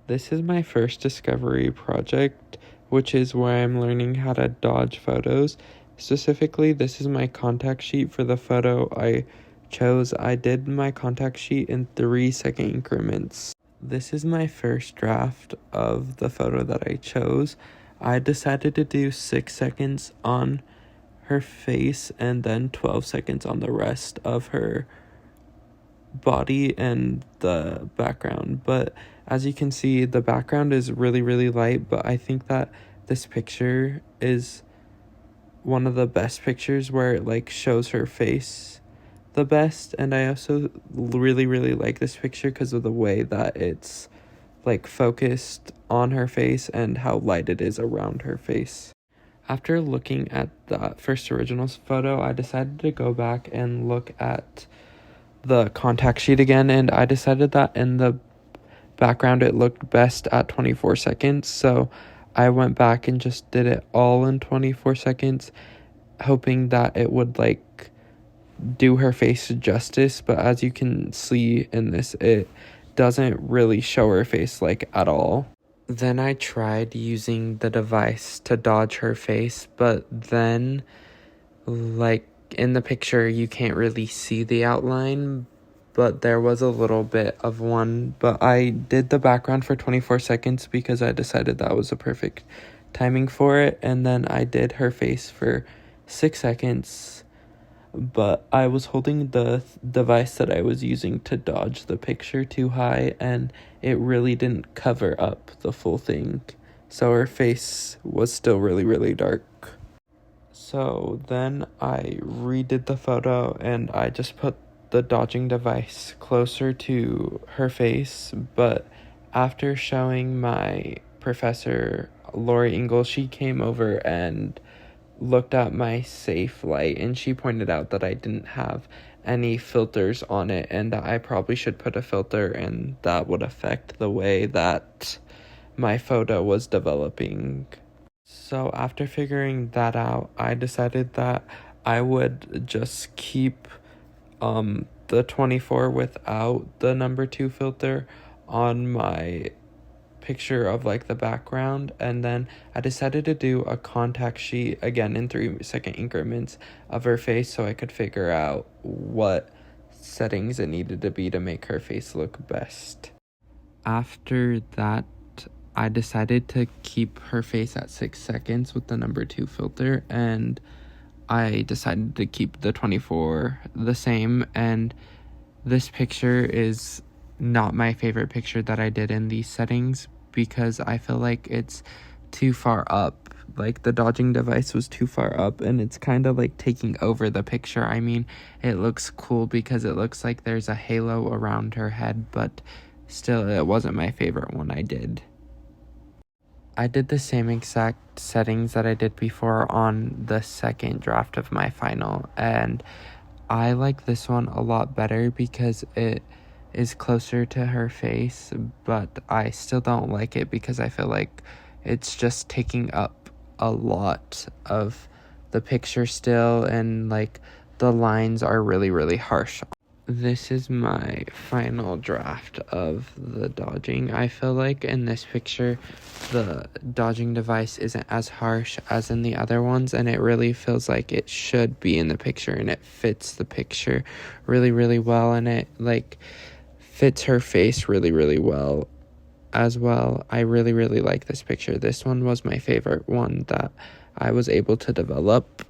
This is my first discovery project, which is where I'm learning how to dodge photos. Specifically, this is my contact sheet for the photo I chose. I did my contact sheet in 3-second increments. This is my first draft of the photo that I chose. I decided to do 6 seconds on her face and then 12 seconds on the rest of her body and the background. But as you can see, the background is really light, but I think that this picture is one of the best pictures where it like shows her face the best. And I also really like this picture because of the way that it's like focused on her face and how light it is around her face. After looking at the first original photo, I decided to go back and look at the contact sheet again, and I decided that in the background it looked best at 24 seconds, so I went back and just did it all in 24 seconds, hoping that it would like do her face justice. But as you can see in this, it doesn't really show her face like at all. Then I tried using the device to dodge her face, but then like in the picture you can't really see the outline, but there was a little bit of one. But I did the background for 24 seconds because I decided that was a perfect timing for it, and then I did her face for 6 seconds, but I was holding the device that I was using to dodge the picture too high, and it really didn't cover up the full thing, so her face was still really dark. So then I redid the photo and I just put the dodging device closer to her face. But after showing my professor, Lori Ingle, she came over and looked at my safe light, and she pointed out that I didn't have any filters on it and that I probably should put a filter, and that would affect the way that my photo was developing. So after figuring that out, I decided that I would just keep the 24 without the number 2 filter on my picture of like the background, and then I decided to do a contact sheet again in 3-second increments of her face so I could figure out what settings it needed to be to make her face look best. After that, I decided to keep her face at 6 seconds with the number 2 filter, and I decided to keep the 24 the same. And this picture is not my favorite picture that I did in these settings because I feel like it's too far up. Like the dodging device was too far up and it's kind of like taking over the picture. I mean, it looks cool because it looks like there's a halo around her head, but still it wasn't my favorite one I did. I did the same exact settings that I did before on the second draft of my final, and I like this one a lot better because it is closer to her face, but I still don't like it because I feel like it's just taking up a lot of the picture still, and like the lines are really harsh. This is my final draft of the dodging. I feel like in this picture, the dodging device isn't as harsh as in the other ones, and it really feels like it should be in the picture, and it fits the picture really well, and it like fits her face really well as well. I really like this picture. This one was my favorite one that I was able to develop.